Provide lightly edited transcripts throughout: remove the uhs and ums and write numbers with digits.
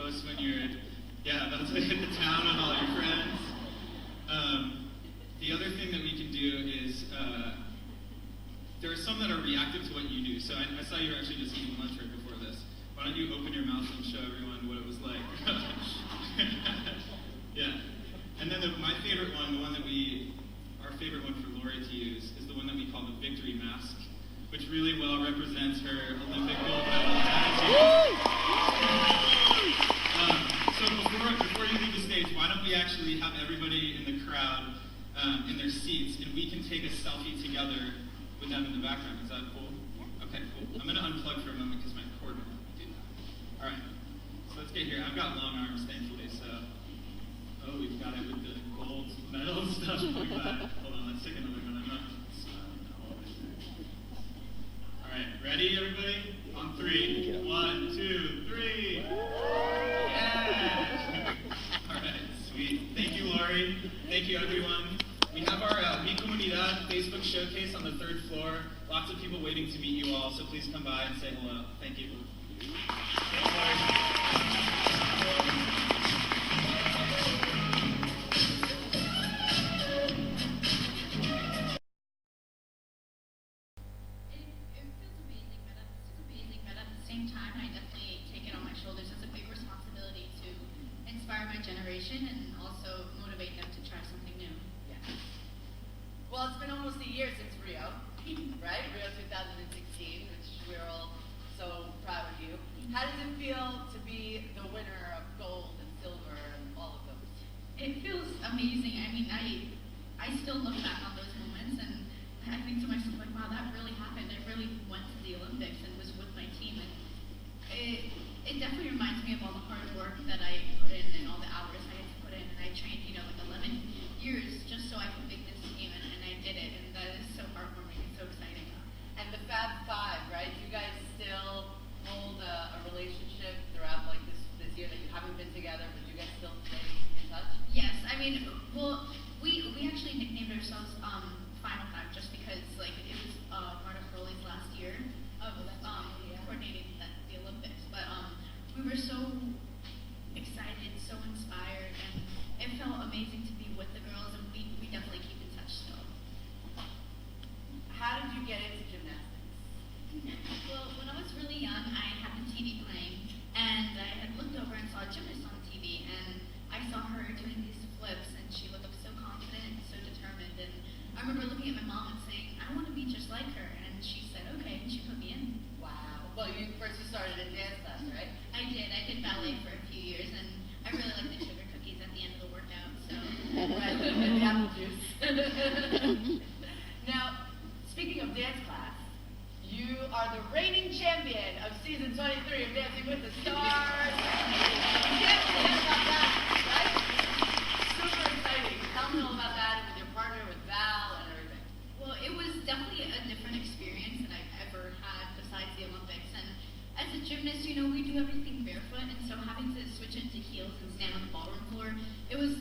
post when you're, about to hit the town with all your friends. The other thing that we can do is, there are some that are reactive to what you do. So I saw you were actually just eating lunch right before this. Why don't you open your mouth and show everyone what it was like? Yeah. And then my favorite one, our favorite one for Laurie to use, is the one that we call the victory mask, which really well represents her Olympic gold medal attitude. So before you leave the stage, why don't we actually have everybody in the crowd in their seats, and we can take a selfie together with them in the background. Is that cool? Okay, cool. I'm going to unplug for a moment because my cord won't do that. All right, so let's get here. I've got long arms, thankfully, so... Oh, we've got it with the gold medal stuff like that. Hold on, let's take another one. I'm not smiling all the way. All right, ready, everybody? On 3. 1, 2, 3. Yeah! All right, sweet. Thank you, Laurie. Thank you, everyone. We have our Mi Comunidad Facebook showcase on the 3rd floor. Lots of people waiting to meet you all, so please come by and say hello. Thank you. Thanks, Laurie. Generation and also motivate them to try something new. Yeah. Well, it's been almost a year since Rio, right? Rio 2016, which we're all so proud of you. How does it feel to be the winner of gold and silver and all of those? It feels amazing. I mean, I still look back on those moments and I think to myself, like, wow, that really happened. I really went to the Olympics and was with my team, and it definitely reminds me of all the hard work that I put in and all the hours I had to put in, and I trained, like 11 years just so I could make this team, and I did it, and that is so heartwarming and so exciting. And the Fab Five, right? You guys still hold a relationship throughout like this year that you haven't been together, but you guys still stay in touch? Yes, I mean, well, we actually nicknamed ourselves Final Five just because like it was Marta Crowley's last year of coordinating the Olympics, but we were so excited, so inspired, and it felt amazing to be with the girls, and we definitely keep in touch still. How did you get into gymnastics? Well, when I was really young, I had the TV playing, and I had looked over and saw a gymnast on TV, and I saw her doing these flips, and she looked so confident and so determined, and I remember looking at my mom and saying, I want to be just like her, and she said, okay, and she put me in. Wow. Well, you started in dance class, right? I did ballet for a few years, and I really like the sugar cookies at the end of the workout, so. Right, and the apple juice. Now, speaking of dance class, you are the reigning champion of season 23 of Dancing with the Stars. You can't forget about that, right? Super exciting. Tell me all about that with your partner, with Val, and everything. Well, it was definitely a different experience than I've ever had besides the Olympics, and as a gymnast, we do everything barefoot, and so having to switch into heels and stand on the ballroom floor, it was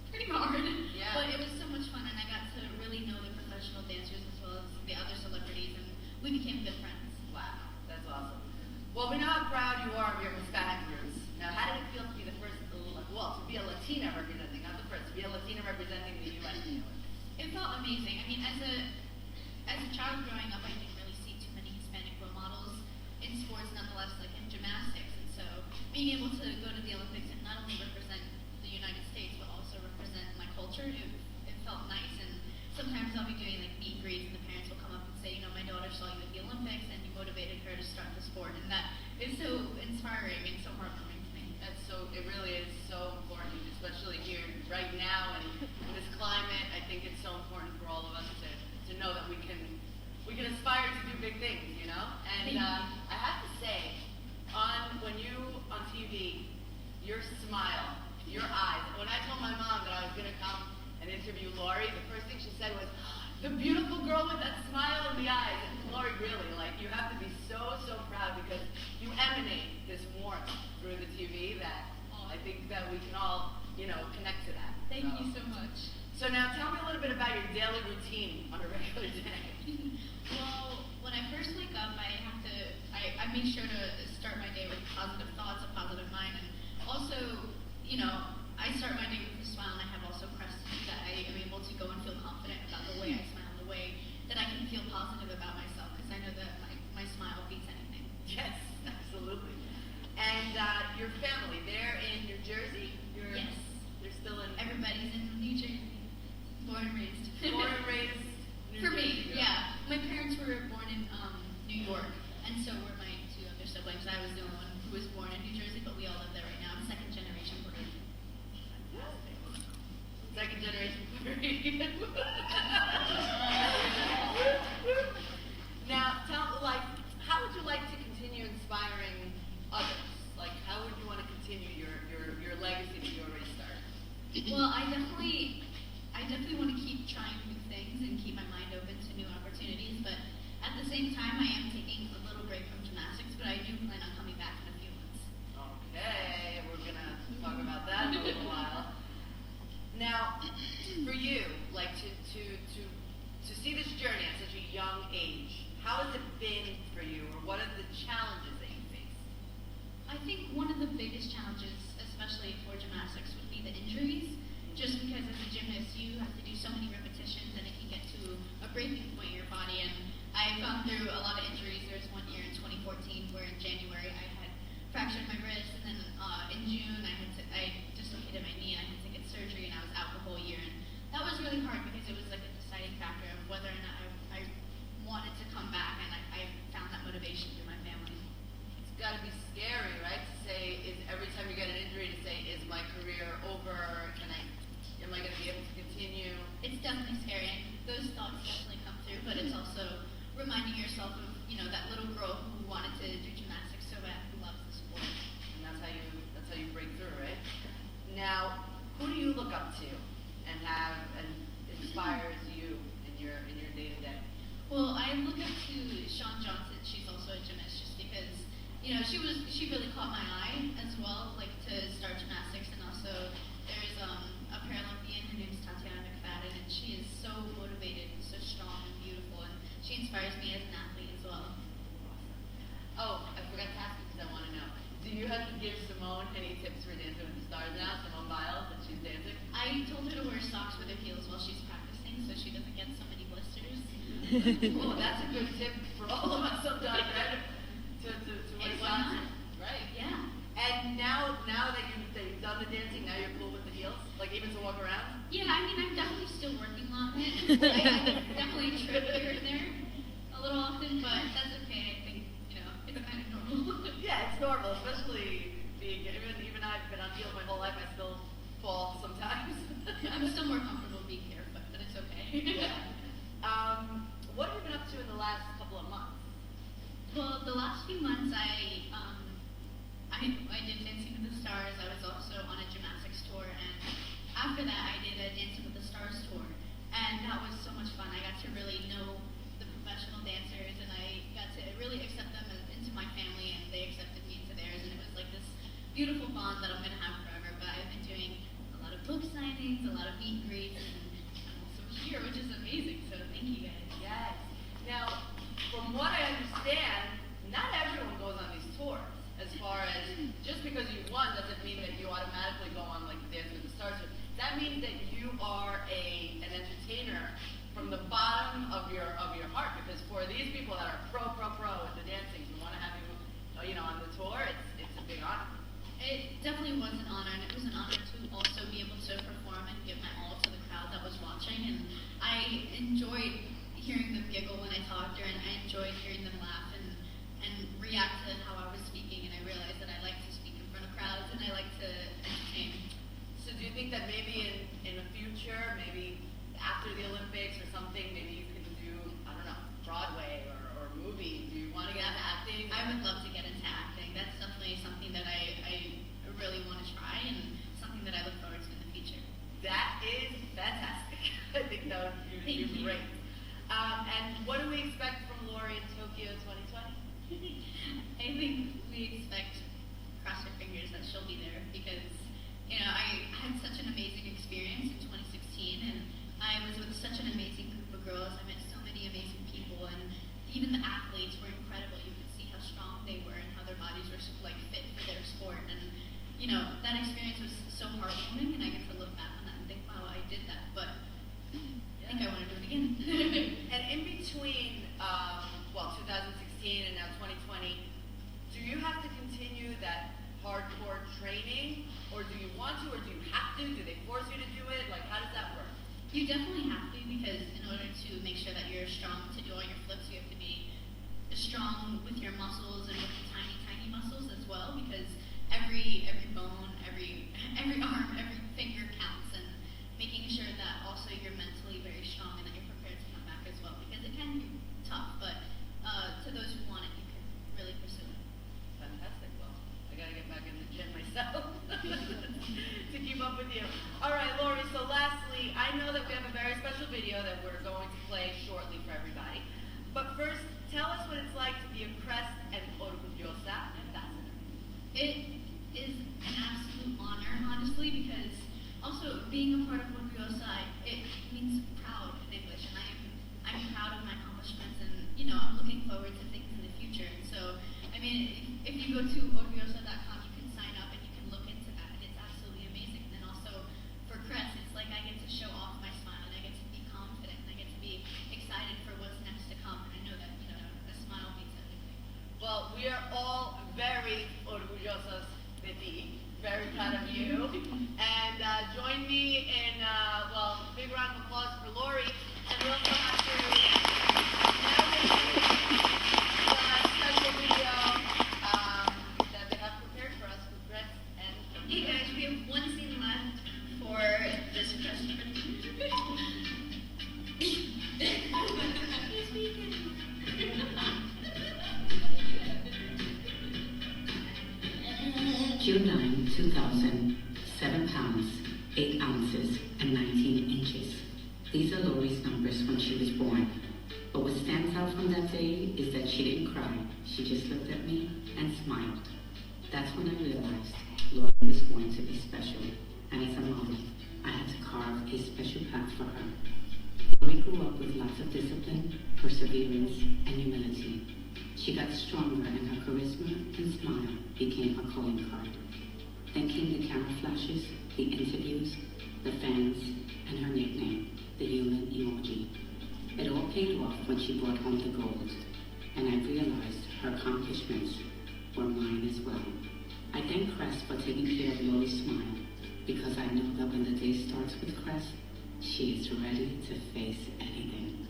pretty hard, yeah. But it was so much fun, and I got to really know the professional dancers as well as the other celebrities, and we became good friends. Wow, that's awesome. Well, we know how proud you are of your Hispanic roots. Now, how did it feel to be the first, to be a Latina representing, not the first, to be a Latina representing the U.S. in the Olympics? It felt amazing. I mean, as a child growing up, I didn't really see too many Hispanic role models in sports, nonetheless, like in gymnastics, and so being able to go to the Olympics and not only represent the United States, but also represent my culture, it felt nice, and sometimes I'll be doing like meet and greets, and the parents will come up and say, my daughter saw you at the Olympics, and you motivated her to start the sport, and that is so inspiring and so heartwarming to me. It really is so important, especially here right now, and in this climate. I think it's so important for all of us to know that we can aspire to do big things, And I have to say, when you on TV, your smile, your eyes. When I told my mom that I was going to come and interview Laurie, the first thing she said was, "The beautiful girl with that smile in the eyes." And Laurie, really, you have to be so proud because you emanate this warmth through the TV that I think that we can all, connect to that. Thank you so much. So now tell me a little bit about your daily routine on a regular day. Well, when I first wake up, I make sure to start my day with positive thoughts, a positive mind, and your family, they're in New Jersey? Yes. They're still in... Everybody's in New Jersey. Born and raised. Born and raised New For Jersey. me, yeah. My parents were born in New York, and so were my two other siblings. I was the only one who was born in New Jersey, but we all live there right now. I'm second generation Puerto Rican. Second generation Puerto Rican. Now, how would you like to continue inspiring others? Like, how would you want to continue your legacy that you already started? Well, I definitely want to keep trying new things and keep my mind open to new opportunities, but at the same time, I am taking a little break from gymnastics, but I do plan on coming back in a few months. Okay, we're gonna talk about that in a little while. Now, for you, like to see this journey at such a young age, how has it been for you, or what are the challenges that you face? I think one of the biggest challenges, especially for gymnastics, would be the injuries. Just because as a gymnast, you have to do so many repetitions and it can get to a breaking point in your body. And I've gone through a lot of injuries. There was one year in 2014 where in January I had fractured my wrist, and then in June I dislocated my knee and I had to get surgery, and I was out the whole year. And that was really hard because it was like a deciding factor of whether or not I wanted to come back, and I found that motivation through my family. It's got to be scary, right? To say, every time you get an injury, to say, is my career over? Am I going to be able to continue? It's definitely scary, and those thoughts definitely come through, but it's also reminding yourself of, that little girl who wanted to do gymnastics so bad, who loves the sport. And that's how you break through, right? Now, who do you look up to and inspires you in your day-to-day? Well, I look up to Shawn Johnson. She's also a gymnast, just because she really caught my eye as well, like to start gymnastics. And also there's a Paralympian, her name's Tatiana McFadden, and she is so motivated and so strong and beautiful, and she inspires me as an athlete as well. Oh, I forgot to ask you because I want to know. Do you have to give Simone any tips for Dancing with the Stars now, Simone Biles, that she's dancing? I told her to wear socks with her heels while she's practicing so she doesn't get so many blisters. Oh, that's a good tip for all of us sometimes, right? To wear Hey, why socks. not? Right. Yeah. And now that you've done the dancing, now you're cool with the heels? Like even to walk around? Yeah, I mean, I'm definitely still working on it. I definitely trip here and there a little often, but that's okay. I think, it's kind of normal. Yeah, it's normal, especially being, even I've been on heels my whole life, I still fall sometimes. I'm still more comfortable being barefoot, but it's okay. Yeah. What have you been up to in the last couple of months? Well, the last few months I did Dancing with the Stars. I was also on a gymnastics tour, and after that I did a Dancing with the Stars tour, and that was so much fun. I got to really know the professional dancers, and I got to really accept them into my family, and they accepted me into theirs, and it was like this beautiful bond that I'm going to have forever. But I've been doing a lot of book signings, a lot of meet and greets, and I'm also here, which is amazing, so thank you guys. Yes. Now, from what I understand, not everyone goes on these tours. As far as just because you won doesn't mean that you automatically go on like the Dance with the Stars. That means that you are an entertainer from the bottom of your heart. Because for these people that are pro at the dancing, who want to have you on the tour, it's a big honor. It definitely was an honor, and it was an honor to also be able to perform and give my all to the crowd that was watching. And I enjoyed hearing them giggle when I talked, and I enjoyed hearing them laugh and react to how I was speaking. And I realized that I like to speak in front of crowds, and I like to entertain. So do you think that maybe in the future, maybe after the Olympics or something, maybe you can do, I don't know, Broadway or movie? Do you want to get into acting? I would love to get into acting. That's definitely something that I really want to try, and something that I look forward to in the future. That is fantastic. I think that would be great. And what do we expect from Laurie in Tokyo 2020? I think we expect, cross our fingers, that she'll be there, because I had such an amazing experience in 2016, and I was with such an amazing group of girls. I met so many amazing people, and even the athletes were incredible. You could see how strong they were and how their bodies were fit for their sport. And that experience was so heartwarming, and I get to look back on that and think, wow, I did that. But I think I want to do it again. And in between, 2016 and now 2020, do you have to continue that hardcore training, or do you want to, or do you have to? Do they force you to do it? Like, how does that work? You definitely have to, because in order to make sure that you're strong to do all your flips, you have to be strong with your muscles and with the tiny muscles as well, because every bone, every arm, every finger counts, and making sure that also you're mentally very strong and that you're prepared to come back as well, because it can be tough, but to those who want it, you can really pursue it. Fantastic. Well, I gotta get back in the gym myself to keep up with you. All right, Laurie, so lastly, I know that we have a very special video that we're going to play shortly for everybody. But first, tell us what it's like to be a Crest and Orgullosa ambassador. It is an absolute honor, honestly, because also being a part of Orgullosa, it means proud in English, and I'm proud of my accomplishments, and I'm looking forward to things in the future. And so, I mean, if you go to orgullosa.com, you can sign up and you can look into that, and it's absolutely amazing. And then also for Crest, it's like I get to show off my smile, and I get to be confident, and I get to be excited for what's next to come. And I know that a smile beats everything. Well, we are all very orgullosas de ti, very proud of you. And join me in, big round of applause for Laurie. And we also have to now get the special video that they have prepared for us with Crest and Hey guys, we have one scene left for this adjustment. June 9, 2000, 7 pounds, 8 ounces, and 19 inches. These are Laurie's numbers when she was born. But what stands out from that day is that she didn't cry. She just looked at me and smiled. That's when I realized Laurie was going to be special. And as a mom, I had to carve a special path for her. Laurie grew up with lots of discipline, perseverance, and humility. She got stronger, and her charisma and smile became her calling card. Then came the camera flashes, the interviews, the fans, and her nickname, the human emoji. It all paid off when she brought home the gold, and I realized her accomplishments were mine as well. I thank Crest for taking care of Laurie's smile, because I know that when the day starts with Crest, she is ready to face anything.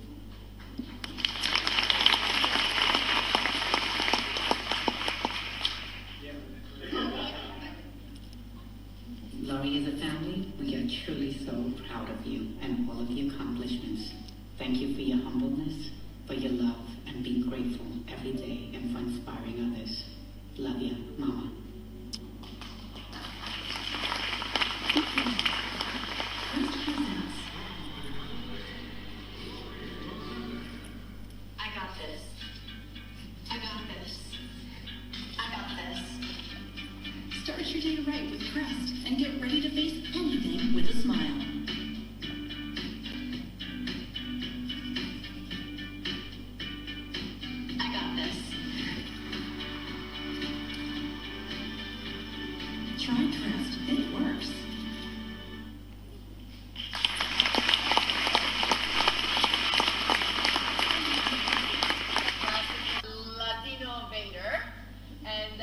Laurie, as a family, we are truly so proud of you and all of your accomplishments. Thank you for your humbleness, for your love, and being grateful every day, and for inspiring others. Love you, Mama. I got this. I got this. I got this. Start your day right with Crest and get ready to face anything with a smile. I got this. Try Crest. It works. Latino Vader. And